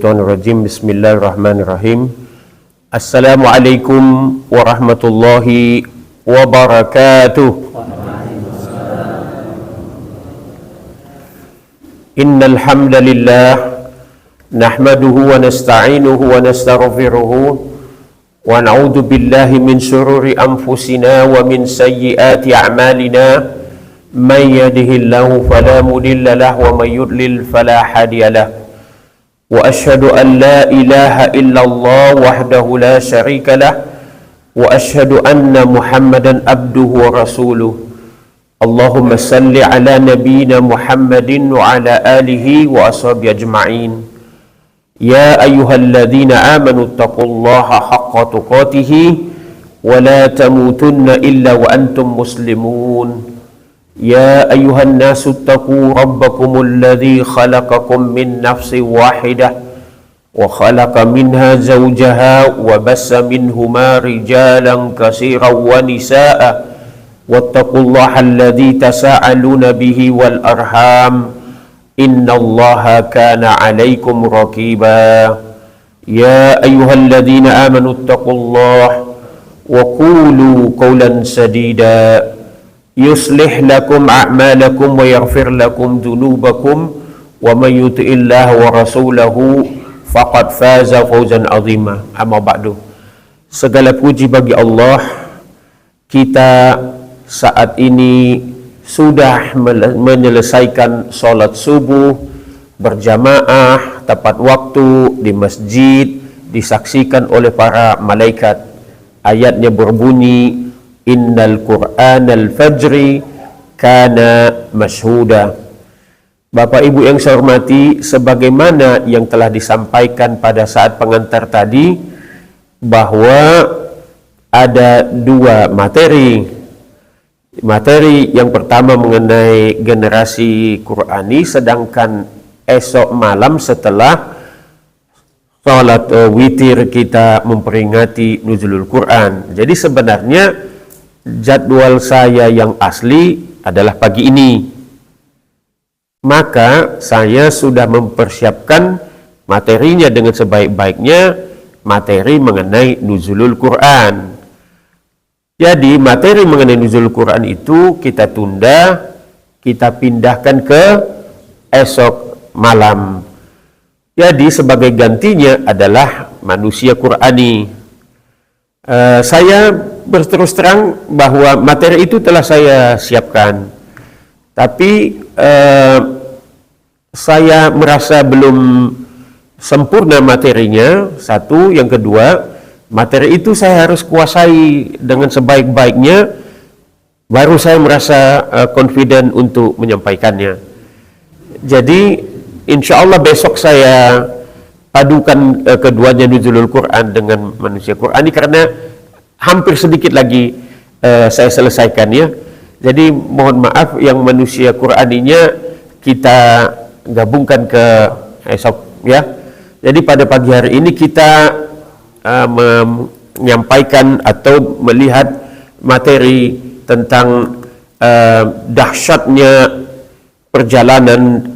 Bismillahirrahmanirrahim. Assalamualaikum warahmatullahi wabarakatuh. Innal hamdalillah nahmaduhu wa nasta'inuhu wa nastaghfiruhu wa na'udzu billahi min shururi anfusina wa min sayyiati a'malina. Man yahdihillahu fala mudilla lahu wa man yudlil fala hadiya lahu. Wa ashhadu an la ilaha illallah wahdahu la syarika lah wa ashhadu anna Muhammadan abduhu wa rasuluh. Allahumma salli ala nabiyyina Muhammadin wa ala alihi wa ashabihi ajma'in. Ya ayyuhalladzina amanu taqullaha haqqa tuqatih wa la tamutunna illa wa antum muslimun. يا أيها الناس اتقوا ربكم الذي خلقكم من نفس واحدة وخلق منها زوجها وبث منهما رجالا كثيرا ونساء واتقوا الله الذي تساءلون به والأرحام إن الله كان عليكم رقيبا يا أيها الذين آمنوا اتقوا الله وقولوا قولا سديدا يصلح لكم أعمالكم ويغفر لكم ذنوبكم ومن يطع الله ورسوله فقد فاز فوزا عظيما. Amma ba'du. Segala puji bagi Allah. Kita saat ini sudah menyelesaikan sholat subuh berjamaah tepat waktu di masjid, disaksikan oleh para malaikat. Ayatnya berbunyi, Innal Qur'anal fajri kana mashhuda. Bapak Ibu yang saya hormati, sebagaimana yang telah disampaikan pada saat pengantar tadi, bahwa ada dua materi. Materi yang pertama mengenai generasi Qur'ani, sedangkan esok malam setelah salat witir kita memperingati nuzulul Quran. Jadi sebenarnya jadwal saya yang asli adalah pagi ini, maka saya sudah mempersiapkan materinya dengan sebaik-baiknya, materi mengenai nuzulul Quran. Jadi materi mengenai nuzulul Quran itu kita tunda, kita pindahkan ke esok malam. Jadi sebagai gantinya adalah manusia Qurani. Saya berterus terang bahwa materi itu telah saya siapkan, tapi saya merasa belum sempurna materinya. Satu, yang kedua, materi itu saya harus kuasai dengan sebaik-baiknya, baru saya merasa confident untuk menyampaikannya. Jadi insya Allah besok saya padukan keduanya, nuzulul Quran dengan manusia Qurani, karena hampir sedikit lagi saya selesaikan ya. Jadi mohon maaf yang manusia Quraninya kita gabungkan ke esok ya. Jadi pada pagi hari ini kita menyampaikan atau melihat materi tentang dahsyatnya perjalanan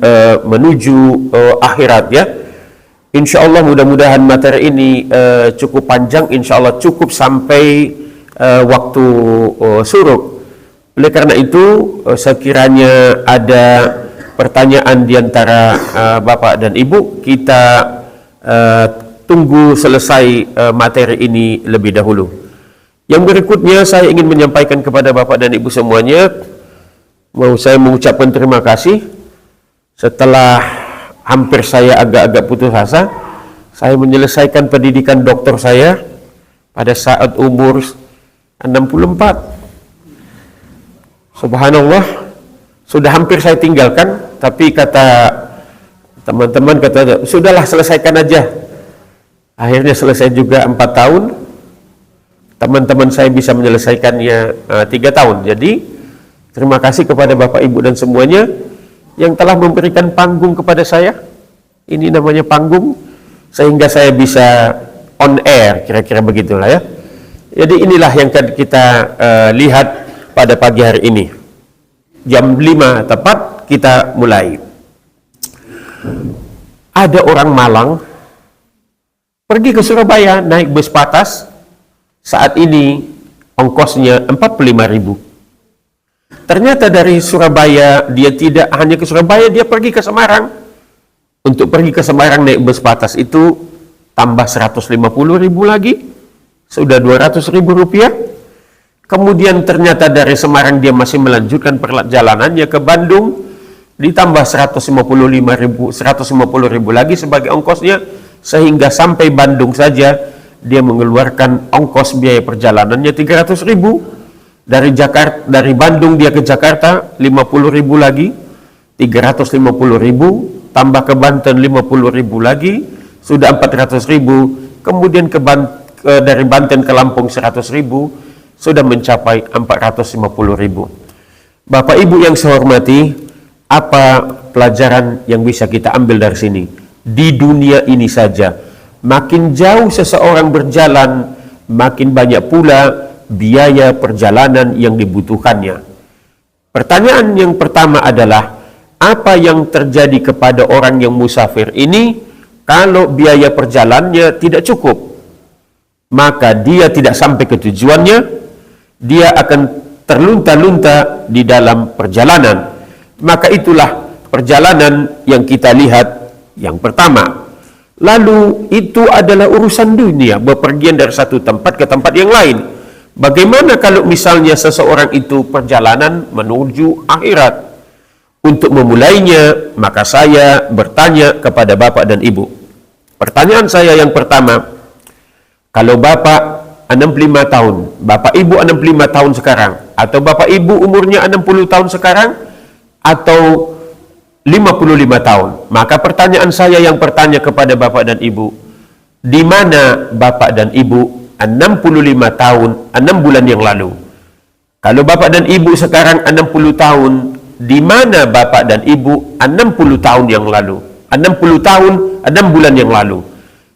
menuju akhirat ya. Insya Allah mudah-mudahan materi ini cukup panjang, insya Allah cukup sampai waktu suruk. Oleh karena itu, sekiranya ada pertanyaan di antara Bapak dan Ibu, kita tunggu selesai materi ini lebih dahulu. Yang berikutnya saya ingin menyampaikan kepada Bapak dan Ibu semuanya, saya mengucapkan terima kasih. Setelah hampir saya agak-agak putus asa, saya menyelesaikan pendidikan doktor saya pada saat umur 64. Subhanallah, sudah hampir saya tinggalkan, tapi kata teman-teman, sudahlah selesaikan aja. Akhirnya selesai juga 4 tahun. Teman-teman saya bisa menyelesaikannya 3 tahun. Jadi terima kasih kepada Bapak Ibu dan semuanya yang telah memberikan panggung kepada saya. Ini namanya panggung, sehingga saya bisa on air, kira-kira begitulah ya. Jadi inilah yang kita lihat pada pagi hari ini. Jam 5 tepat kita mulai. Ada orang Malang pergi ke Surabaya naik bus patas, saat ini ongkosnya 45.000. Ternyata dari Surabaya dia tidak hanya ke Surabaya, dia pergi ke Semarang. Untuk pergi ke Semarang naik bus patas itu tambah 150.000 lagi, sudah 200.000 rupiah. Kemudian ternyata dari Semarang dia masih melanjutkan perjalanannya ke Bandung, ditambah 150.000 lagi sebagai ongkosnya, sehingga sampai Bandung saja dia mengeluarkan ongkos biaya perjalanannya 300.000. Dari Bandung dia ke Jakarta 50.000 lagi, 350.000, tambah ke Banten 50.000 lagi, sudah 400.000. Kemudian dari Banten ke Lampung 100.000, sudah mencapai 450.000. Bapak Ibu yang saya hormati, apa pelajaran yang bisa kita ambil dari sini? Di dunia ini saja, makin jauh seseorang berjalan, makin banyak pula biaya perjalanan yang dibutuhkannya. Pertanyaan yang pertama adalah, apa yang terjadi kepada orang yang musafir ini kalau biaya perjalanannya tidak cukup? Maka dia tidak sampai ke tujuannya, dia akan terlunta-lunta di dalam perjalanan. Maka itulah perjalanan yang kita lihat yang pertama. Lalu itu adalah urusan dunia, bepergian dari satu tempat ke tempat yang lain. Bagaimana kalau misalnya seseorang itu perjalanan menuju akhirat? Untuk memulainya, maka saya bertanya kepada Bapak dan Ibu. Pertanyaan saya yang pertama, kalau Bapak 65 tahun, Bapak Ibu 65 tahun sekarang, atau Bapak Ibu umurnya 60 tahun sekarang, atau 55 tahun, maka pertanyaan saya yang bertanya kepada Bapak dan Ibu, di mana Bapak dan Ibu 65 tahun 6 bulan yang lalu? Kalau Bapak dan Ibu sekarang 60 tahun, di mana Bapak dan Ibu 60 tahun yang lalu? 60 tahun 6 bulan yang lalu.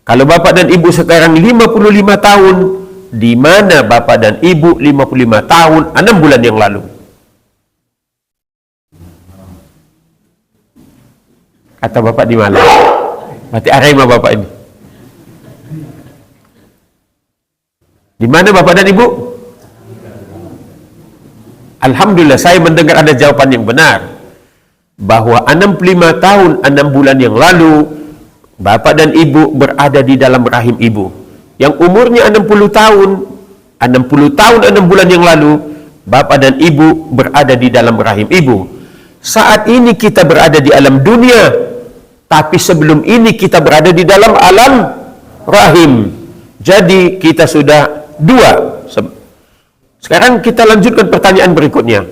Kalau Bapak dan Ibu sekarang 55 tahun, di mana Bapak dan Ibu 55 tahun 6 bulan yang lalu? Kata Bapak di mana? Mati Arema Bapak ini. Di mana Bapak dan Ibu? Alhamdulillah saya mendengar ada jawaban yang benar, bahwa 65 tahun 6 bulan yang lalu Bapak dan Ibu berada di dalam rahim Ibu. Yang umurnya 60 tahun 6 bulan yang lalu Bapak dan Ibu berada di dalam rahim Ibu. Saat ini kita berada di alam dunia, tapi sebelum ini kita berada di dalam alam rahim. Jadi kita sudah dua. Sekarang kita lanjutkan pertanyaan berikutnya.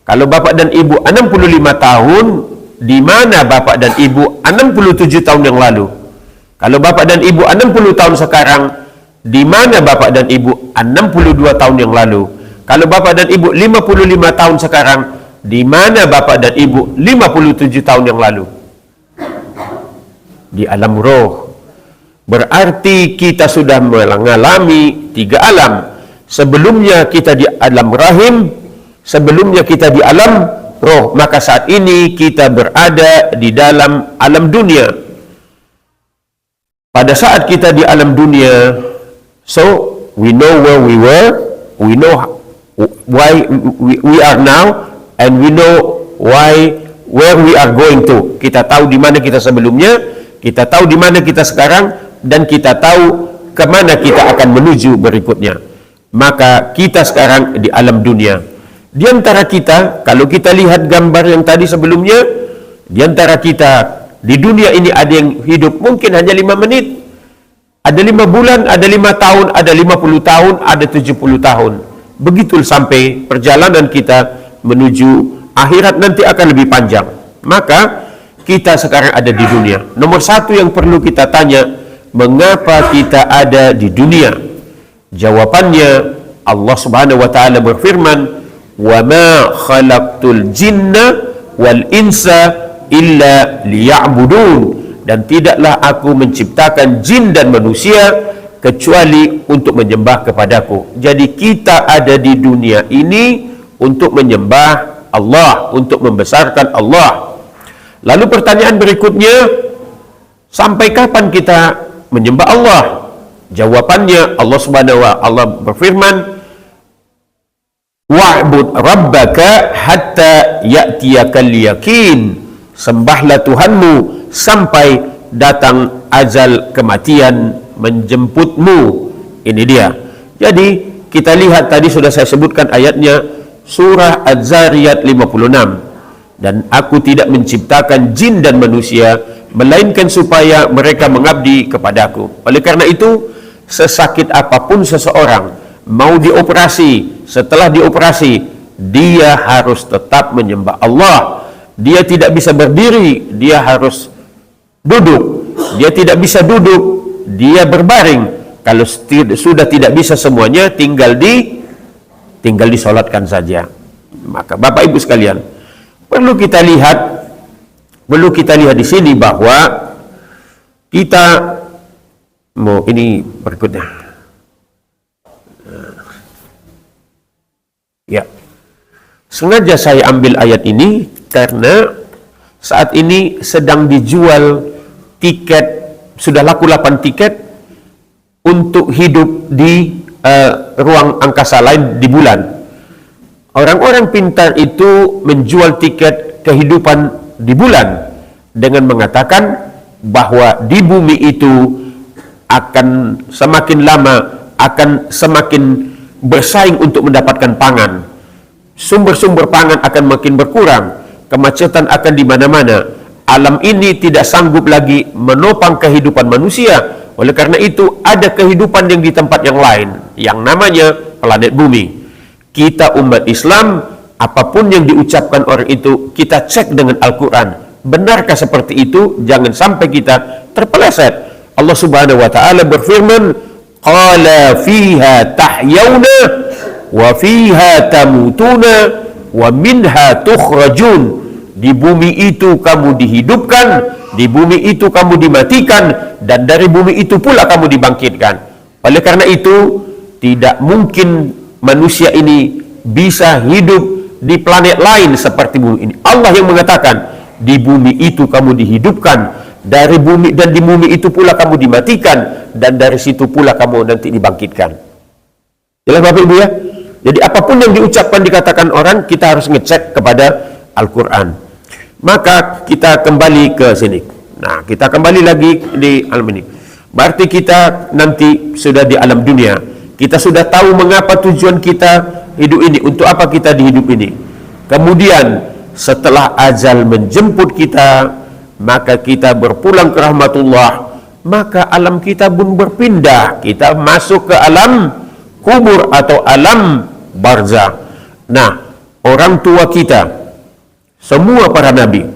Kalau Bapak dan Ibu 65 tahun, di mana Bapak dan Ibu 67 tahun yang lalu? Kalau Bapak dan Ibu 60 tahun sekarang, di mana Bapak dan Ibu 62 tahun yang lalu? Kalau Bapak dan Ibu 55 tahun sekarang, di mana Bapak dan Ibu 57 tahun yang lalu? Di alam roh. Berarti kita sudah mengalami 3 alam. Sebelumnya kita di alam rahim, sebelumnya kita di alam roh. Maka saat ini kita berada di dalam alam dunia. Pada saat kita di alam dunia, so we know where we were, we know why we are now, and we know where we are going to. Kita tahu di mana kita sebelumnya, kita tahu di mana kita sekarang, dan kita tahu kemana kita akan menuju berikutnya. Maka kita sekarang di alam dunia. Di antara kita, kalau kita lihat gambar yang tadi sebelumnya, di antara kita di dunia ini ada yang hidup mungkin hanya 5 menit, ada 5 bulan, ada 5 tahun, ada 50 tahun, ada 70 tahun. Begitu sampai perjalanan kita menuju akhirat nanti akan lebih panjang. Maka kita sekarang ada di dunia. Nomor satu yang perlu kita tanya, mengapa kita ada di dunia? Jawabannya, Allah Subhanahu wa taala berfirman, "Wa ma khalaqtul jinna wal insa illa liya'budun." Dan tidaklah aku menciptakan jin dan manusia kecuali untuk menyembah kepadaku. Jadi kita ada di dunia ini untuk menyembah Allah, untuk membesarkan Allah. Lalu pertanyaan berikutnya, sampai kapan kita menyembah Allah? Jawabannya Allah Subhanahu wa Allah berfirman, wa'bud rabbaka hatta ya'tiyakal yakin. Sembahlah Tuhanmu sampai datang ajal kematian menjemputmu. Ini dia. Jadi kita lihat tadi sudah saya sebutkan ayatnya, surah Az-Zariyat 56. Dan aku tidak menciptakan jin dan manusia melainkan supaya mereka mengabdi kepadaku. Oleh karena itu, sesakit apapun seseorang mau dioperasi, setelah dioperasi dia harus tetap menyembah Allah. Dia tidak bisa berdiri, dia harus duduk. Dia tidak bisa duduk, dia berbaring. Kalau sudah tidak bisa semuanya, tinggal disolatkan saja. Maka Bapak Ibu sekalian, perlu kita lihat di sini bahwa kita mau ini berikutnya. Ya, sengaja saya ambil ayat ini karena saat ini sedang dijual tiket, sudah laku 8 tiket untuk hidup di ruang angkasa lain di bulan. Orang-orang pintar itu menjual tiket kehidupan di bulan dengan mengatakan bahwa di bumi itu akan semakin lama akan semakin bersaing untuk mendapatkan pangan. Sumber-sumber pangan akan makin berkurang, kemacetan akan di mana-mana. Alam ini tidak sanggup lagi menopang kehidupan manusia. Oleh karena itu ada kehidupan yang di tempat yang lain, yang namanya planet bumi. Kita umat Islam, apapun yang diucapkan orang itu kita cek dengan Al-Quran. Benarkah seperti itu? Jangan sampai kita terpeleset. Allah Subhanahu wa ta'ala berfirman, qala fiha tahyawna wa fiha tamutuna wa minha tukhrajun. Di bumi itu kamu dihidupkan, di bumi itu kamu dimatikan, dan dari bumi itu pula kamu dibangkitkan. Oleh karena itu tidak mungkin manusia ini bisa hidup di planet lain seperti bumi ini. Allah yang mengatakan di bumi itu kamu dihidupkan, dari bumi dan di bumi itu pula kamu dimatikan, dan dari situ pula kamu nanti dibangkitkan. Jelas Bapak Ibu ya? Jadi apapun yang diucapkan dikatakan orang, kita harus ngecek kepada Al-Quran. Maka kita kembali ke sini. Nah, kita kembali lagi di alam ini. Berarti kita nanti sudah di alam dunia. Kita sudah tahu mengapa tujuan kita hidup ini, untuk apa kita di hidup ini. Kemudian setelah ajal menjemput kita, maka kita berpulang ke rahmatullah, maka alam kita pun berpindah. Kita masuk ke alam kubur atau alam barzakh. Nah, orang tua kita, semua para nabi,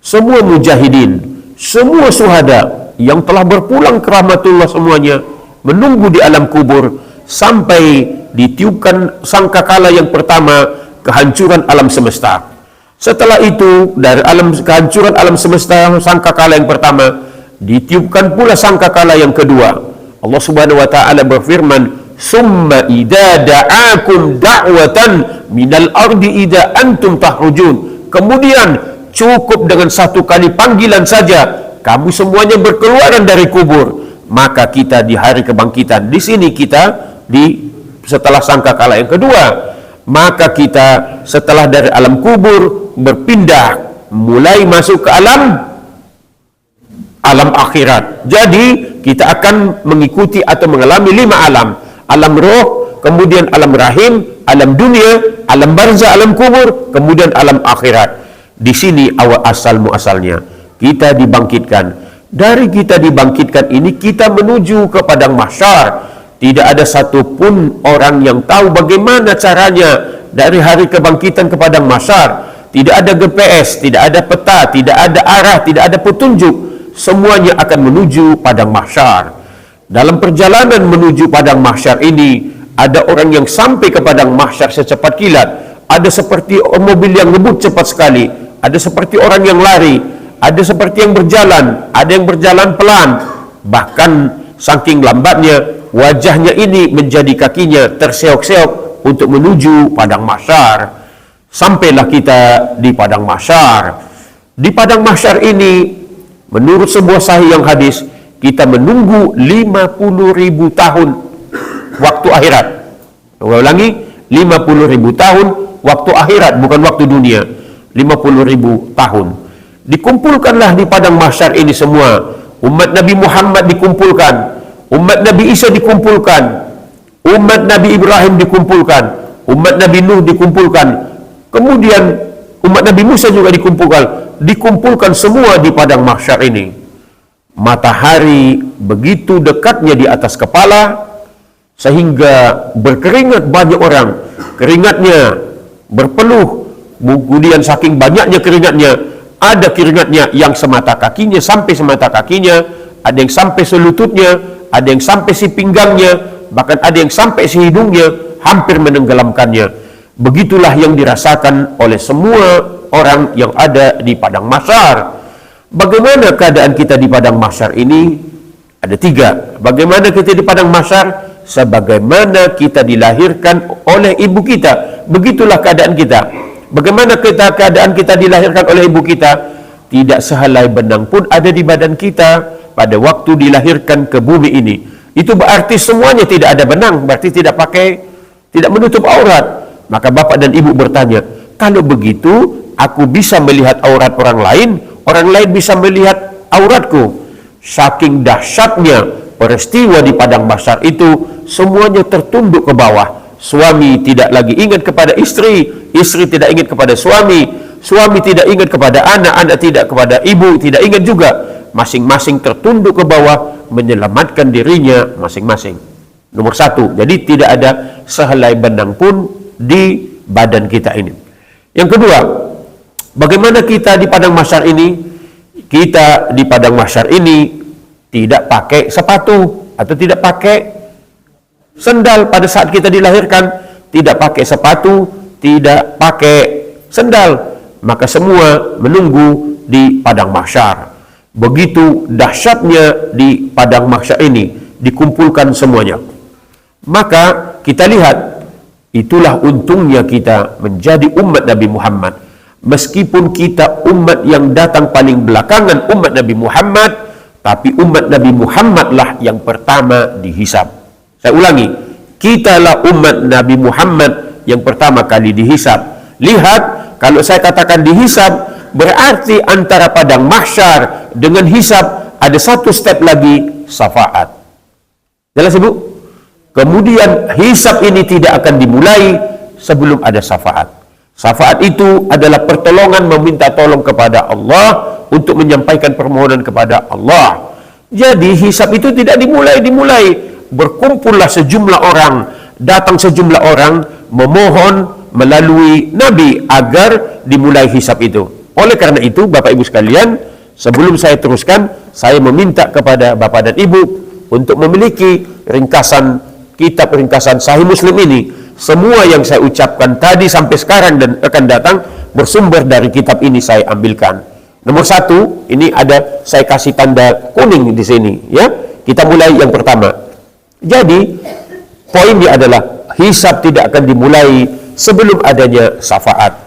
semua mujahidin, semua syuhada yang telah berpulang ke rahmatullah semuanya menunggu di alam kubur sampai ditiupkan sangkakala yang pertama, kehancuran alam semesta. Setelah itu dari kehancuran alam semesta, sangkakala yang pertama, ditiupkan pula sangkakala yang kedua. Allah Subhanahu wa ta'ala berfirman, summa idza da'akum da'watan minal ardi idza antum tahrujun. Kemudian cukup dengan satu kali panggilan saja, kamu semuanya berkeluaran dari kubur. Maka kita di hari kebangkitan, di sini kita setelah sangkakala yang kedua, maka kita setelah dari alam kubur berpindah mulai masuk ke alam akhirat. Jadi kita akan mengikuti atau mengalami 5 alam. Alam roh, kemudian alam rahim, alam dunia, alam barzakh, alam kubur, kemudian alam akhirat. Di sini awal asal muasalnya kita dibangkitkan. Dari kita dibangkitkan ini kita menuju ke padang mahsyar. Tidak ada satupun orang yang tahu bagaimana caranya dari hari kebangkitan ke padang mahsyar. Tidak ada GPS, tidak ada peta, tidak ada arah, tidak ada petunjuk. Semuanya akan menuju padang mahsyar. Dalam perjalanan menuju padang mahsyar ini, ada orang yang sampai ke padang mahsyar secepat kilat, ada seperti mobil yang ngebut cepat sekali, ada seperti orang yang lari, ada seperti yang berjalan, ada yang berjalan pelan. Bahkan saking lambatnya, wajahnya ini menjadi kakinya terseok-seok untuk menuju padang mahsyar. Sampailah kita di padang mahsyar. Di padang mahsyar ini, menurut sebuah sahih yang hadis, kita menunggu 50.000 tahun waktu akhirat. Saya ulangi, 50.000 tahun waktu akhirat, bukan waktu dunia. 50.000 tahun. Dikumpulkanlah di padang mahsyar ini semua. Umat Nabi Muhammad dikumpulkan, umat Nabi Isa dikumpulkan, umat Nabi Ibrahim dikumpulkan, umat Nabi Nuh dikumpulkan, kemudian umat Nabi Musa juga dikumpulkan semua di padang mahsyar ini. Matahari begitu dekatnya di atas kepala sehingga berkeringat banyak orang, keringatnya berpeluh, kemudian saking banyaknya keringatnya, ada keringatnya yang semata kakinya sampai semata kakinya, ada yang sampai selututnya, ada yang sampai si pinggangnya, bahkan ada yang sampai si hidungnya, hampir menenggelamkannya. Begitulah yang dirasakan oleh semua orang yang ada di padang mahsyar. Bagaimana keadaan kita di padang mahsyar ini? Ada tiga. Bagaimana kita di padang mahsyar? Sebagaimana kita dilahirkan oleh ibu kita, begitulah keadaan kita. Bagaimana keadaan kita dilahirkan oleh ibu kita? Tidak sehelai benang pun ada di badan kita pada waktu dilahirkan ke bumi ini. Itu berarti semuanya tidak ada benang, berarti tidak menutup aurat. Maka bapak dan ibu bertanya, kalau begitu aku bisa melihat aurat orang lain bisa melihat auratku. Saking dahsyatnya peristiwa di padang mahsyar itu, semuanya tertunduk ke bawah. Suami tidak lagi ingat kepada istri, istri tidak ingat kepada suami, suami tidak ingat kepada anak, anak tidak kepada ibu, tidak ingat juga. Masing-masing tertunduk ke bawah menyelamatkan dirinya masing-masing. Nomor satu, jadi tidak ada sehelai benang pun di badan kita ini. Yang kedua, bagaimana kita di padang mahsyar ini? Kita di padang mahsyar ini tidak pakai sepatu atau tidak pakai sendal pada saat kita dilahirkan, tidak pakai sepatu, tidak pakai sendal, maka semua menunggu di padang mahsyar. Begitu dahsyatnya di padang mahsyar ini, dikumpulkan semuanya. Maka kita lihat, itulah untungnya kita menjadi umat Nabi Muhammad. Meskipun kita umat yang datang paling belakangan umat Nabi Muhammad, tapi umat Nabi Muhammadlah yang pertama dihisab. Saya ulangi, kitalah umat Nabi Muhammad yang pertama kali dihisab. Lihat, kalau saya katakan dihisab, berarti antara padang mahsyar dengan hisab ada satu step lagi, syafaat. Jelas Ibu? Kemudian hisab ini tidak akan dimulai sebelum ada syafaat. Syafaat itu adalah pertolongan, meminta tolong kepada Allah untuk menyampaikan permohonan kepada Allah. Jadi hisab itu tidak dimulai. Berkumpullah sejumlah orang, datang sejumlah orang memohon melalui Nabi agar dimulai hisab itu. Oleh karena itu, Bapak Ibu sekalian, sebelum saya teruskan, saya meminta kepada Bapak dan Ibu untuk memiliki kitab ringkasan Sahih Muslim ini. Semua yang saya ucapkan tadi sampai sekarang dan akan datang bersumber dari kitab ini saya ambilkan. Nomor satu, ini ada saya kasih tanda kuning di sini, ya. Kita mulai yang pertama. Jadi poinnya adalah hisab tidak akan dimulai sebelum adanya syafaat.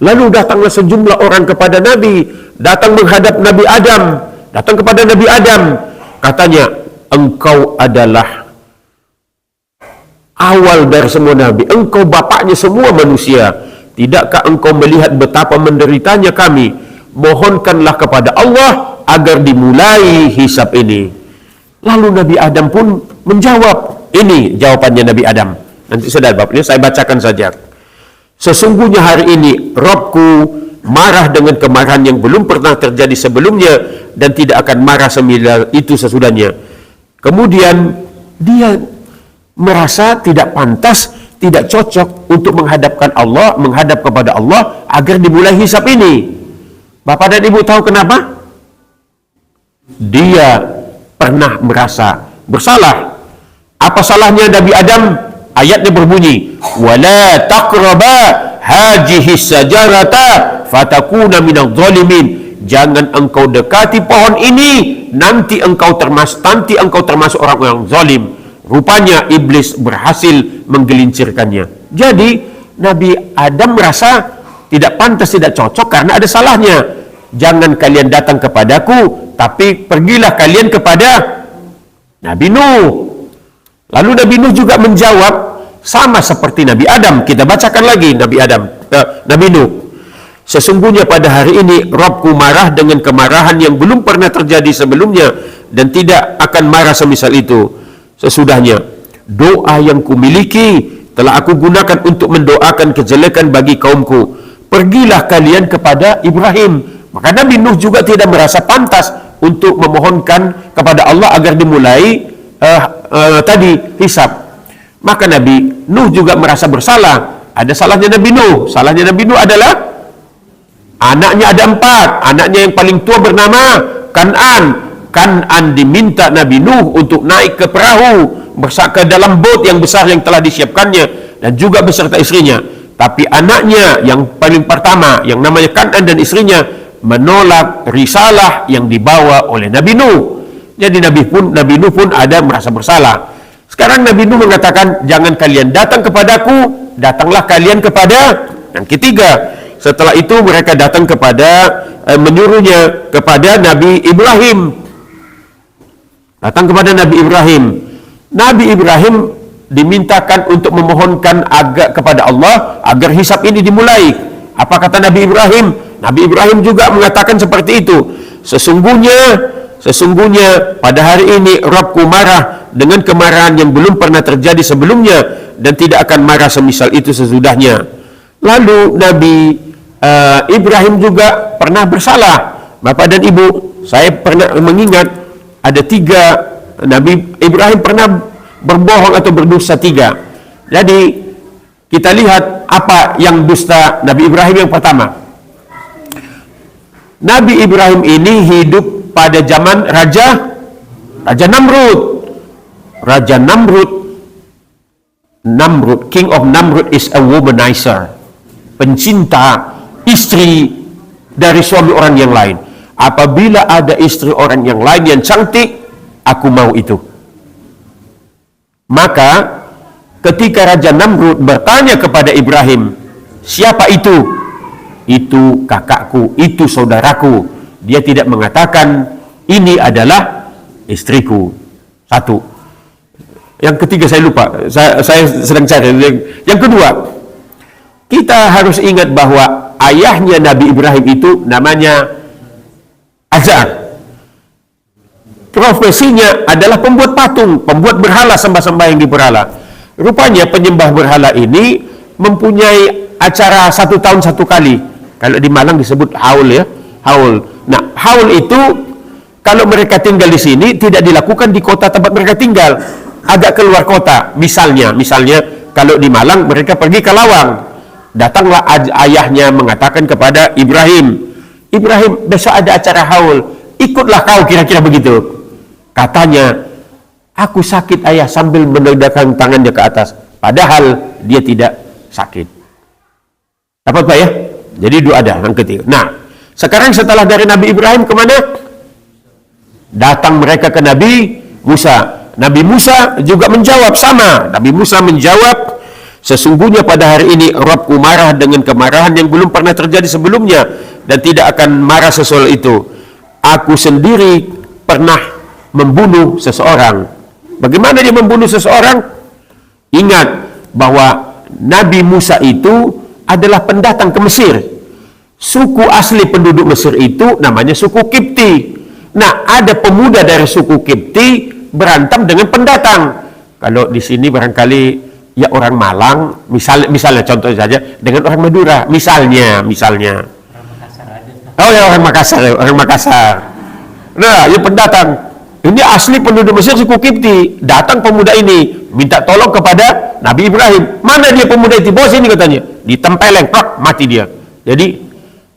Lalu datanglah sejumlah orang kepada Nabi, datang menghadap Nabi Adam, datang kepada Nabi Adam, katanya, engkau adalah awal dari semua nabi, engkau bapaknya semua manusia. Tidakkah engkau melihat betapa menderitanya kami? Mohonkanlah kepada Allah agar dimulai hisab ini. Lalu Nabi Adam pun menjawab. Ini jawabannya Nabi Adam. Nanti saudara Bapak, ini saya bacakan saja. Sesungguhnya hari ini Robku marah dengan kemarahan yang belum pernah terjadi sebelumnya dan tidak akan marah semila itu sesudahnya. Kemudian dia merasa tidak pantas, tidak cocok untuk menghadap kepada Allah agar dimulai hisab ini. Bapak dan Ibu tahu kenapa? Dia pernah merasa bersalah. Apa salahnya Nabi Adam? Ayatnya berbunyi, wala taqraba hadhihi sajarata fatakuna minadh dhalimin. Jangan engkau dekati pohon ini, nanti engkau termasuk orang-orang zalim. Rupanya iblis berhasil menggelincirkannya. Jadi Nabi Adam merasa tidak pantas, tidak cocok karena ada salahnya. jangan kalian datang kepadaku, tapi pergilah kalian kepada Nabi Nuh. Lalu Nabi Nuh juga menjawab sama seperti Nabi Adam. Kita bacakan lagi Nabi Nuh. Sesungguhnya pada hari ini Rabbku marah dengan kemarahan yang belum pernah terjadi sebelumnya dan tidak akan marah semisal itu sesudahnya. Doa yang kumiliki telah aku gunakan untuk mendoakan kejelekan bagi kaumku. Pergilah kalian kepada Ibrahim. Maka Nabi Nuh juga tidak merasa pantas untuk memohonkan kepada Allah agar dimulai hisab. Maka Nabi Nuh juga merasa bersalah. Ada salahnya Nabi Nuh. Salahnya Nabi Nuh adalah anaknya ada 4. Anaknya yang paling tua bernama Kan'an. Kan'an diminta Nabi Nuh untuk naik ke perahu, ke dalam bot yang besar yang telah disiapkannya, dan juga beserta istrinya. Tapi anaknya yang paling pertama, yang namanya Kan'an dan istrinya, menolak risalah yang dibawa oleh Nabi Nuh. Jadi Nabi Nuh pun ada merasa bersalah. Sekarang Nabi Nuh mengatakan, jangan kalian datang kepadaku, datanglah kalian kepada yang ketiga. Setelah itu mereka datang kepada menyuruhnya kepada Nabi Ibrahim. Datang kepada Nabi Ibrahim. Nabi Ibrahim dimintakan untuk memohonkan kepada Allah agar hisab ini dimulai. Apa kata Nabi Ibrahim? Nabi Ibrahim juga mengatakan seperti itu. Sesungguhnya pada hari ini Rabbku marah dengan kemarahan yang belum pernah terjadi sebelumnya dan tidak akan marah semisal itu sesudahnya. Lalu Nabi Ibrahim juga pernah bersalah. Bapak dan Ibu, saya pernah mengingat ada 3 Nabi Ibrahim pernah berbohong atau berdusta 3. Jadi kita lihat apa yang dusta Nabi Ibrahim yang pertama. Nabi Ibrahim ini hidup pada zaman Raja Namrud. Raja Namrud, King of Namrud is a womanizer. Pencinta istri dari suami orang yang lain. Apabila ada istri orang yang lain yang cantik, aku mau itu. Maka ketika Raja Namrud bertanya kepada Ibrahim, siapa itu? Itu kakakku, itu saudaraku. Dia tidak mengatakan ini adalah istriku. 1. Yang ketiga saya lupa, saya sedang cari. Yang kedua, kita harus ingat bahwa ayahnya Nabi Ibrahim itu namanya Azar. Profesinya adalah pembuat patung, pembuat berhala, sembah-sembah yang diberhala. Rupanya penyembah berhala ini mempunyai acara 1 tahun 1 kali. Kalau di Malang disebut haul, ya, haul. Nah, haul itu kalau mereka tinggal di sini tidak dilakukan di kota tempat mereka tinggal, agak keluar kota. Misalnya kalau di Malang mereka pergi ke Lawang. Datanglah ayahnya mengatakan kepada Ibrahim, besok ada acara haul, ikutlah kau, kira-kira begitu. Katanya, aku sakit ayah, sambil menendangkan tangannya ke atas. Padahal dia tidak sakit. Dapat Pak ya? Jadi dua ada yang ketiga. Nah, sekarang setelah dari Nabi Ibrahim kemana? Datang mereka ke Nabi Musa. Nabi Musa juga menjawab sama. Nabi Musa menjawab, sesungguhnya pada hari ini Rabbku marah dengan kemarahan yang belum pernah terjadi sebelumnya dan tidak akan marah sesoal itu. Aku sendiri pernah membunuh seseorang. Bagaimana dia membunuh seseorang? Ingat bahwa Nabi Musa itu adalah pendatang ke Mesir. Suku asli penduduk Mesir itu namanya suku Kipti. Nah, ada pemuda dari suku Kipti berantem dengan pendatang. Kalau di sini barangkali ya orang Malang, misalnya contoh saja dengan orang Madura, misalnya. Oh ya, orang Makassar. Nah, ya pendatang. Ini asli penduduk Mesir suku Kipti. Datang pemuda ini minta tolong kepada Nabi Ibrahim. Mana dia pemuda itu? Bawa sini katanya. Ditempeleng, mati dia. Jadi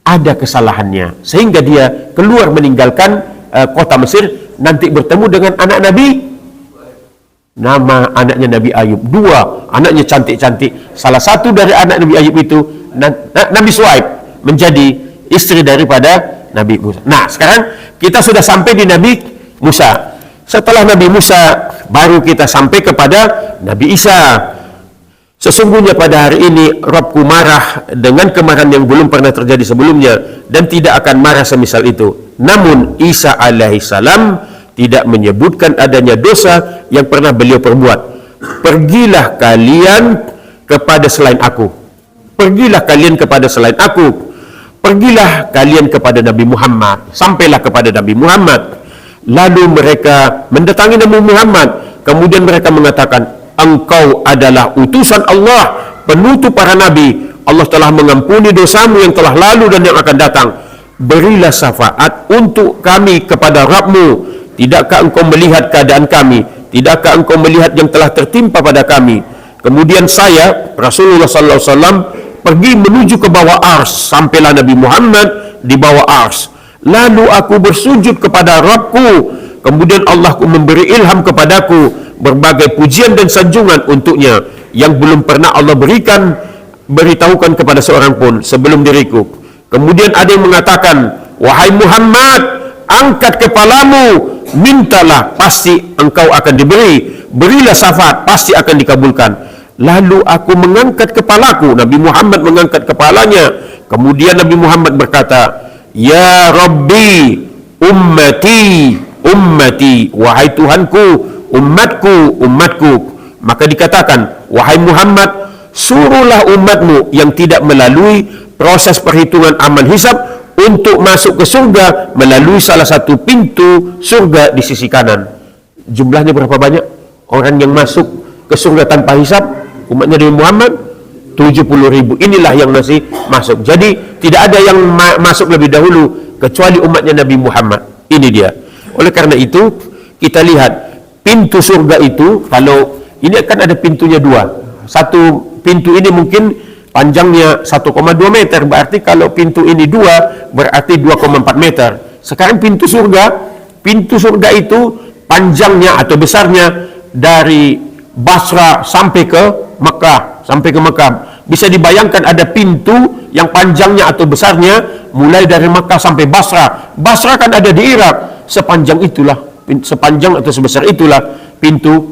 ada kesalahannya sehingga dia keluar meninggalkan kota Mesir. Nanti bertemu dengan anak Nabi, nama anaknya Nabi Ayub. 2 anaknya cantik-cantik. Salah satu dari anak Nabi Ayub itu Nabi Suaib, menjadi istri daripada Nabi Musa. Nah, sekarang kita sudah sampai di Nabi Musa. Setelah Nabi Musa baru kita sampai kepada Nabi Isa. Sesungguhnya pada hari ini Rabbku marah dengan kemarahan yang belum pernah terjadi sebelumnya dan tidak akan marah semisal itu. Namun Isa alaihissalam tidak menyebutkan adanya dosa yang pernah beliau perbuat. Pergilah kalian kepada selain aku. Pergilah kalian kepada selain aku. Pergilah kalian kepada Nabi Muhammad. Sampailah kepada Nabi Muhammad. Lalu mereka mendatangi Nabi Muhammad. Kemudian mereka mengatakan, engkau adalah utusan Allah, penutup para nabi. Allah telah mengampuni dosamu yang telah lalu dan yang akan datang. Berilah syafaat untuk kami kepada Rabbmu. Tidakkah engkau melihat keadaan kami? Tidakkah engkau melihat yang telah tertimpa pada kami? Kemudian saya, Rasulullah SAW, pergi menuju ke bawah ars. Sampailah Nabi Muhammad di bawah ars. Lalu aku bersujud kepada Rabbku. Kemudian Allah memberi ilham kepadaku berbagai pujian dan sanjungan untuknya yang belum pernah Allah beritahukan kepada seorang pun sebelum diriku. Kemudian ada yang mengatakan, wahai Muhammad, angkat kepalamu, mintalah, pasti engkau akan diberi. Berilah syafaat, pasti akan dikabulkan. Lalu aku mengangkat kepalaku. Nabi Muhammad mengangkat kepalanya. Kemudian Nabi Muhammad berkata, ya Rabbi, ummati, ummati, wahai Tuhanku, umatku, umatku. Maka dikatakan, wahai Muhammad, suruhlah umatmu yang tidak melalui proses perhitungan amal hisab untuk masuk ke surga melalui salah satu pintu surga di sisi kanan. Jumlahnya berapa banyak orang yang masuk ke surga tanpa hisab? Umatnya Nabi Muhammad 70.000. Inilah yang masih masuk. Jadi tidak ada yang masuk lebih dahulu kecuali umatnya Nabi Muhammad. Ini dia. Oleh karena itu kita lihat pintu surga itu, kalau ini kan ada pintunya dua. Satu pintu ini mungkin panjangnya 1,2 meter, berarti kalau pintu ini dua berarti 2,4 meter. Sekarang pintu surga itu panjangnya atau besarnya dari Basra sampai ke Mekah, Bisa dibayangkan ada pintu yang panjangnya atau besarnya mulai dari Mekah sampai Basra. Basra kan ada di Irak. Sepanjang atau sebesar itulah pintu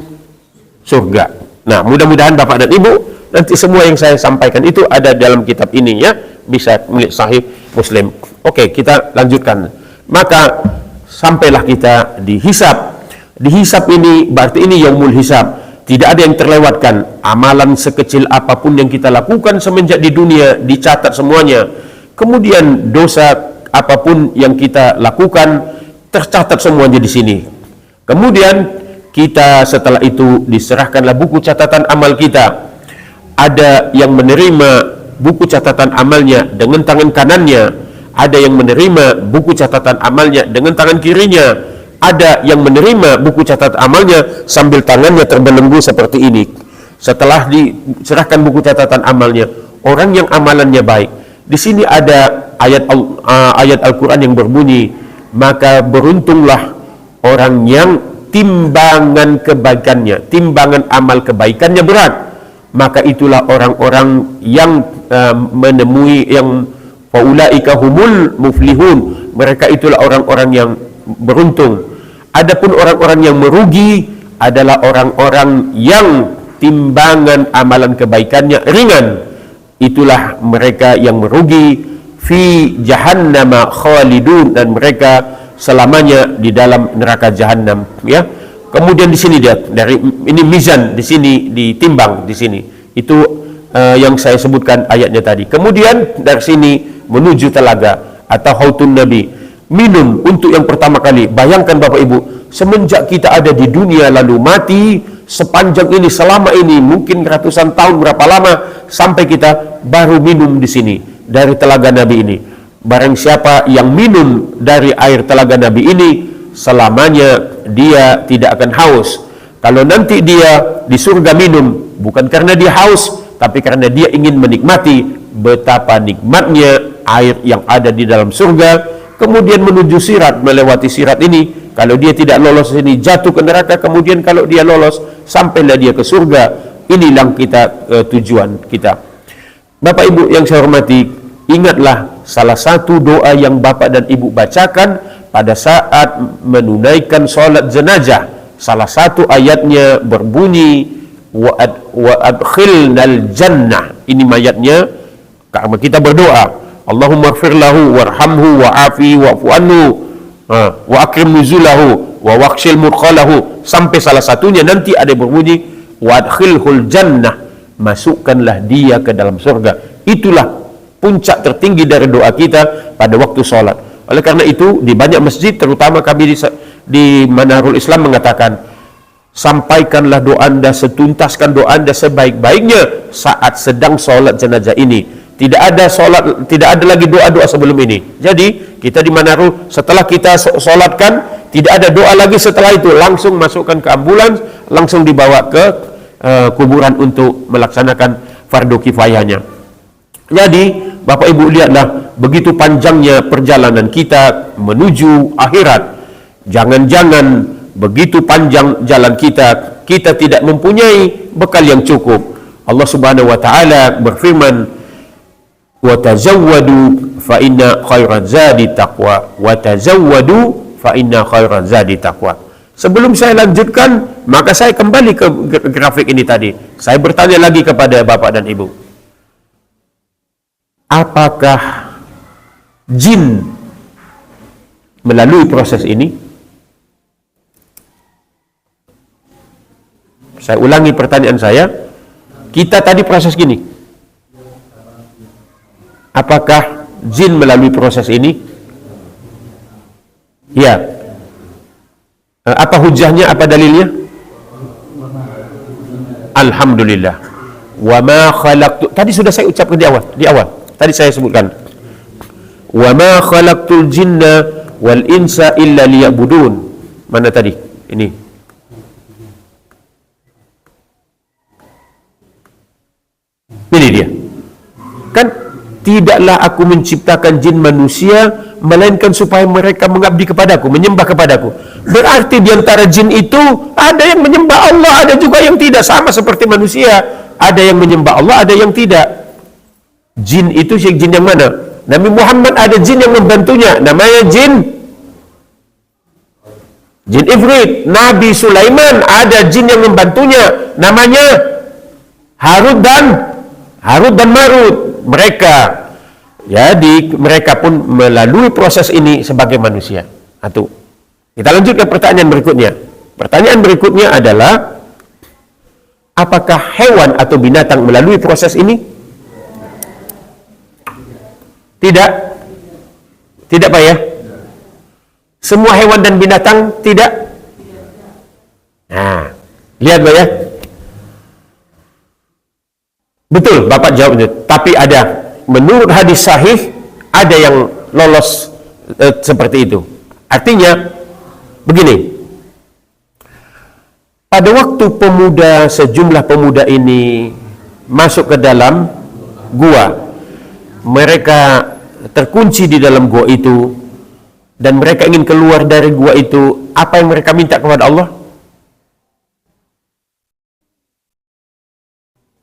surga. Nah, mudah-mudahan Bapak dan Ibu nanti semua yang saya sampaikan itu ada dalam kitab ini ya, bisa milik Sahih Muslim. Oke, kita lanjutkan. Maka sampailah kita dihisab. Dihisab ini berarti ini yaumul hisab. Tidak ada yang terlewatkan. Amalan sekecil apapun yang kita lakukan semenjak di dunia dicatat semuanya. Kemudian dosa apapun yang kita lakukan tercatat semuanya di sini. Kemudian kita setelah itu diserahkanlah buku catatan amal kita. Ada yang menerima buku catatan amalnya dengan tangan kanannya, ada yang menerima buku catatan amalnya dengan tangan kirinya, ada yang menerima buku catatan amalnya sambil tangannya terbelenggu seperti ini. Setelah diserahkan buku catatan amalnya, orang yang amalannya baik, di sini ada ayat Al-Quran yang berbunyi, maka beruntunglah orang yang timbangan kebaikannya, timbangan amal kebaikannya berat. Maka itulah orang-orang yang menemui yang faulaika humul muflihun. Mereka itulah orang-orang yang beruntung. Adapun orang-orang yang merugi adalah orang-orang yang timbangan amalan kebaikannya ringan. Itulah mereka yang merugi, fi jahannama khalidun, dan mereka selamanya di dalam neraka jahanam, ya. Kemudian di sini dia dari ini mizan, di sini ditimbang, di sini itu yang saya sebutkan ayatnya tadi. Kemudian dari sini menuju telaga atau hautun Nabi, minum untuk yang pertama kali. Bayangkan Bapak Ibu, semenjak kita ada di dunia lalu mati, sepanjang ini, selama ini, mungkin ratusan tahun, berapa lama sampai kita baru minum di sini dari telaga Nabi ini. Barang siapa yang minum dari air telaga Nabi ini, selamanya dia tidak akan haus. Kalau nanti dia di surga minum, bukan karena dia haus, tapi karena dia ingin menikmati betapa nikmatnya air yang ada di dalam surga. Kemudian menuju sirat, melewati sirat ini. Kalau dia tidak lolos ini, jatuh ke neraka. Kemudian kalau dia lolos, sampailah dia ke surga. Inilah kita tujuan kita. Bapak Ibu yang saya hormati, ingatlah salah satu doa yang Bapak dan Ibu bacakan pada saat menunaikan sholat jenazah. Salah satu ayatnya berbunyi, wa adkhilnal jannah. Ini mayatnya kita berdoa, Allahumma ighfir lahu warhamhu wa'afi wa'fu anhu wa akrim nuzulahu wa waqshil mudkhalahu, sampai salah satunya nanti ada berbunyi wa adkhilhul jannah, masukkanlah dia ke dalam surga. Itulah puncak tertinggi dari doa kita pada waktu sholat. Oleh karena itu di banyak masjid, terutama kami di Manarul Islam mengatakan, sampaikanlah doa Anda, setuntaskan doa Anda sebaik-baiknya saat sedang sholat jenazah ini. Tidak ada lagi doa-doa sebelum ini. Jadi kita di Manarul, setelah kita sholatkan, tidak ada doa lagi setelah itu, langsung masukkan ke ambulans, langsung dibawa ke kuburan untuk melaksanakan fardu kifayahnya. Jadi Bapak Ibu lihatlah begitu panjangnya perjalanan kita menuju akhirat. Jangan-jangan begitu panjang jalan kita tidak mempunyai bekal yang cukup. Allah Subhanahu wa taala berfirman, "Wa tazawwadu fa inna khairaz zadi taqwa, wa tazawwadu fa inna khairaz zadi taqwa." Sebelum saya lanjutkan, maka saya kembali ke grafik ini tadi. Saya bertanya lagi kepada Bapak dan Ibu. Apakah jin melalui proses ini? Saya ulangi pertanyaan saya. Kita tadi proses gini. Apakah jin melalui proses ini? Ya. Apa hujahnya? Apa dalilnya? Alhamdulillah. Wa ma khalaqtu. Tadi sudah saya ucapkan di awal. Tadi saya sebutkan. Wa ma khalaqtul jinna wal insa illa liya'budun. Mana tadi? Ini. Ini dia. Kan tidaklah aku menciptakan jin manusia melainkan supaya mereka mengabdi kepadaku, menyembah kepadaku. Berarti di antara jin itu ada yang menyembah Allah, ada juga yang tidak, sama seperti manusia. Ada yang menyembah Allah, ada yang tidak. Jin itu jin yang mana? Nabi Muhammad ada jin yang membantunya, namanya jin Ifrit. Nabi Sulaiman ada jin yang membantunya, namanya Harut dan Marut. Mereka pun melalui proses ini sebagai manusia. Satu. Kita lanjutkan pertanyaan berikutnya. Pertanyaan berikutnya adalah, apakah hewan atau binatang melalui proses ini? Tidak. Tidak Pak ya? Semua hewan dan binatang tidak? Nah, lihat Pak ya. Betul Bapak jawabnya. Tapi ada, menurut hadis sahih, ada yang lolos seperti itu. Artinya begini. Pada waktu sejumlah pemuda ini masuk ke dalam gua, mereka terkunci di dalam gua itu dan mereka ingin keluar dari gua itu, apa yang mereka minta kepada Allah?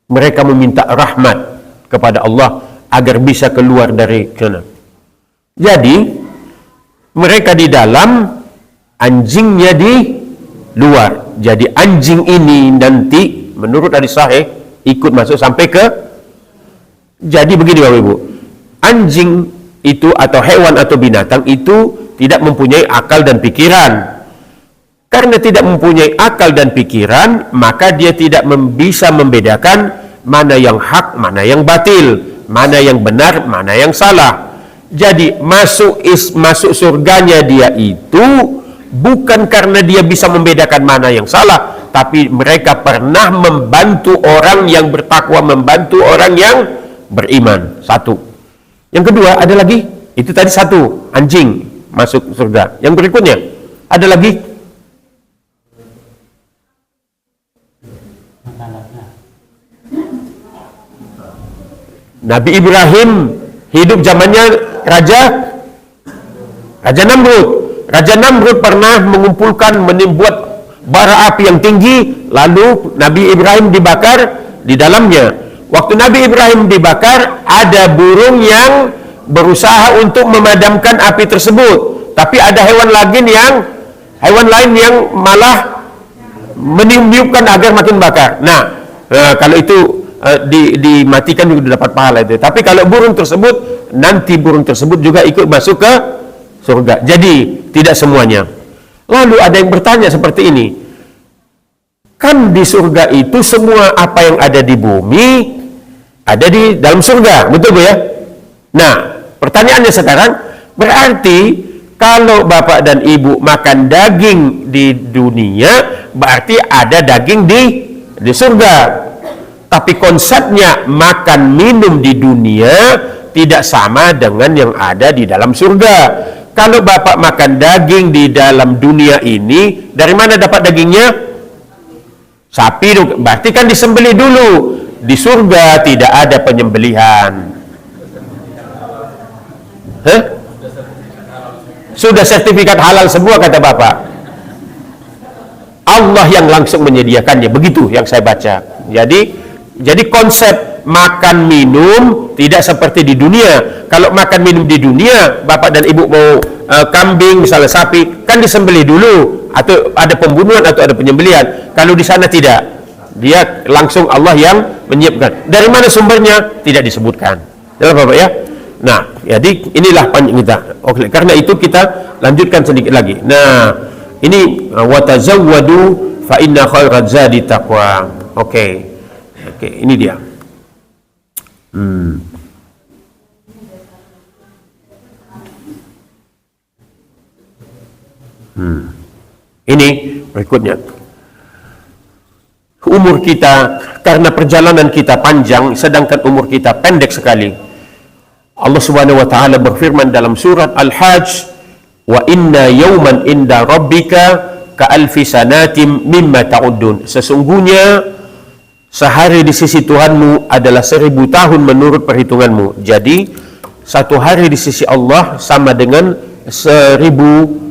Mereka meminta rahmat kepada Allah agar bisa keluar dari sana. Jadi mereka di dalam, anjingnya di luar. Jadi anjing ini nanti menurut hadis sahih ikut masuk sampai ke. Jadi begini Bapak Ibu, anjing itu atau hewan atau binatang itu tidak mempunyai akal dan pikiran. Karena tidak mempunyai akal dan pikiran, maka dia tidak bisa membedakan mana yang hak, mana yang batil, mana yang benar, mana yang salah. Jadi masuk surganya dia itu bukan karena dia bisa membedakan mana yang salah, tapi mereka pernah membantu orang yang bertakwa, membantu orang yang beriman. Satu. Yang kedua, ada lagi, itu tadi satu, anjing masuk surga. Yang berikutnya ada lagi, Nabi Ibrahim hidup zamannya Raja Namrud. Raja Namrud pernah membuat bara api yang tinggi, lalu Nabi Ibrahim dibakar di dalamnya. Waktu Nabi Ibrahim dibakar, ada burung yang berusaha untuk memadamkan api tersebut, tapi ada hewan lain yang malah meniup-niupkan agar makin bakar. Nah, kalau itu dimatikan juga dapat pahala itu. Tapi kalau burung tersebut, nanti burung tersebut juga ikut masuk ke surga. Jadi tidak semuanya. Lalu ada yang bertanya seperti ini, kan di surga itu semua apa yang ada di bumi ada di dalam surga, betul Bu ya? Nah, pertanyaannya sekarang, berarti kalau bapak dan ibu makan daging di dunia, berarti ada daging di surga. Tapi konsepnya makan minum di dunia tidak sama dengan yang ada di dalam surga. Kalau bapak makan daging di dalam dunia ini, dari mana dapat dagingnya? Sapi, berarti kan disembelih dulu. Di surga tidak ada penyembelihan. Sudah sertifikat halal semua, kata bapak. Allah yang langsung menyediakannya, begitu yang saya baca. Jadi konsep makan minum tidak seperti di dunia. Kalau makan minum di dunia, bapak dan ibu mau kambing misalnya sapi, kan disembelih dulu, atau ada pembunuhan atau ada penyembelihan. Kalau di sana tidak, dia langsung Allah yang menyiapkan. Dari mana sumbernya tidak disebutkan. Jelas bapak ya? Nah, jadi inilah panjang kita. Oke, karena itu kita lanjutkan sedikit lagi. Nah, ini watazawwadu fa inna khairaz zadi taqwa. Oke, ini dia. Ini berikutnya. Umur kita, karena perjalanan kita panjang, sedangkan umur kita pendek sekali. Allah Subhanahu wa taala berfirman dalam surat Al-Hajj, "Wa inna yawman inda rabbika ka alfi sanatim mimma ta'uddun." Sesungguhnya sehari di sisi Tuhanmu adalah 1000 tahun menurut perhitunganmu. Jadi satu hari di sisi Allah sama dengan 1000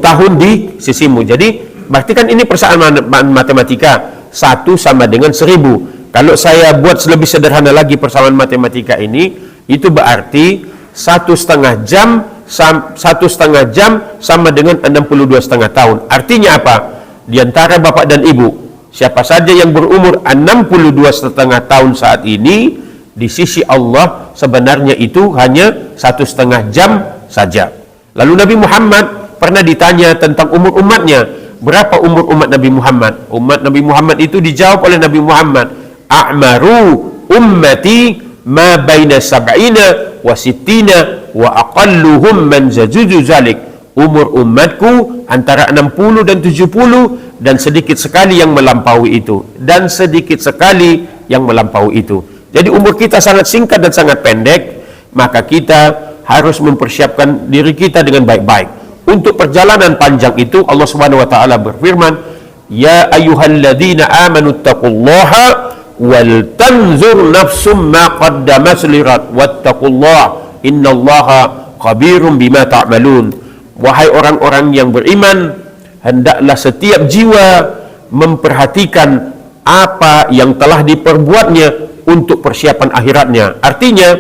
tahun di sisimu. Jadi berarti kan ini persamaan matematika, 1 sama dengan 1000. Kalau saya buat lebih sederhana lagi persamaan matematika ini, itu berarti 1,5 jam sama dengan 62,5 tahun. Artinya apa? Di antara bapak dan ibu, siapa saja yang berumur 62,5 tahun saat ini, di sisi Allah sebenarnya itu hanya 1,5 jam saja. Lalu Nabi Muhammad pernah ditanya tentang umur umatnya. Berapa umur umat Nabi Muhammad? Umat Nabi Muhammad itu dijawab oleh Nabi Muhammad, "A'maru ummati ma baina sab'ina wa sittina wa aqalluhum man zajuju zalik." Umur umatku antara 60 dan 70, dan sedikit sekali yang melampaui itu. Dan sedikit sekali yang melampaui itu. Jadi umur kita sangat singkat dan sangat pendek, maka kita harus mempersiapkan diri kita dengan baik-baik. Untuk perjalanan panjang itu Allah Subhanahu wa taala berfirman, "Ya ayyuhalladzina amanu taqullaha wal tanzur nafsum ma qaddamat lirat wattaqullaha innallaha khabirum bima ta'malun." Wahai orang-orang yang beriman, hendaklah setiap jiwa memperhatikan apa yang telah diperbuatnya untuk persiapan akhiratnya. Artinya,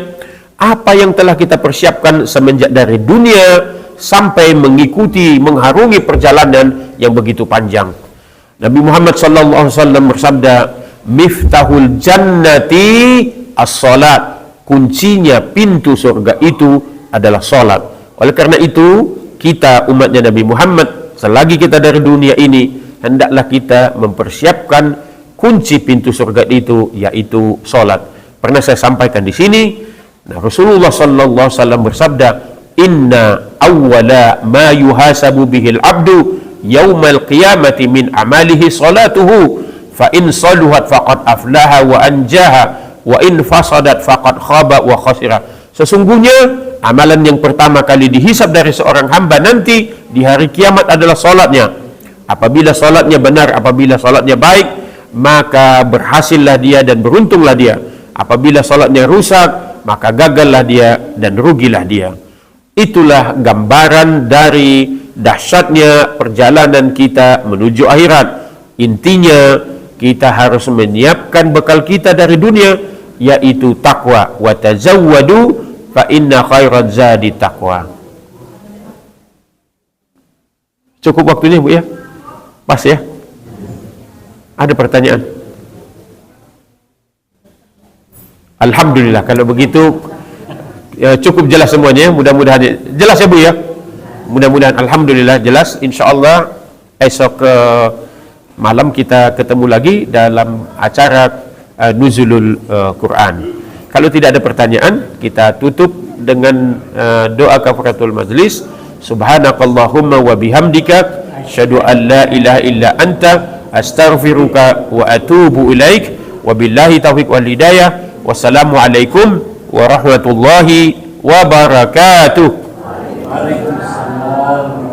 apa yang telah kita persiapkan semenjak dari dunia sampai mengikuti, mengharungi perjalanan yang begitu panjang. Nabi Muhammad SAW bersabda, "Miftahul jannati as-salat." Kuncinya pintu surga itu adalah salat. Oleh karena itu, kita umatnya Nabi Muhammad, selagi kita dari dunia ini, hendaklah kita mempersiapkan kunci pintu surga itu, yaitu salat. Pernah saya sampaikan di sini, Rasulullah SAW bersabda, "Inna awwala ma yuhasabu bihil abdu yaumal qiyamati min amalihi salatuhu, fa in saluhat faqad aflaha wa anjaha, wa in fasadat faqad khaba wa khasira." Sesungguhnya amalan yang pertama kali dihisab dari seorang hamba nanti di hari kiamat adalah salatnya. Apabila salatnya benar, apabila salatnya baik, maka berhasillah dia dan beruntunglah dia. Apabila salatnya rusak, maka gagallah dia dan rugilah dia. Itulah gambaran dari dahsyatnya perjalanan kita menuju akhirat. Intinya, kita harus menyiapkan bekal kita dari dunia, yaitu takwa. Wa tazawwadu fa inna khairaz zadi taqwa. Cukup waktunya Bu ya? Pas ya? Ada pertanyaan? Alhamdulillah, kalau begitu cukup jelas semuanya. Mudah-mudahan jelas ya Bu ya. Mudah-mudahan alhamdulillah jelas. Insyaallah esok malam kita ketemu lagi dalam acara Nuzulul Quran. Kalau tidak ada pertanyaan, kita tutup dengan doa kafaratul majlis. Subhanakallahumma wa bihamdika asyhadu an la ilaha illa anta astaghfiruka wa atubu ilaik. Wabillahi taufiq wal hidayah. Wassalamualaikum warahmatullahi wabarakatuh. Waalaikumsalam.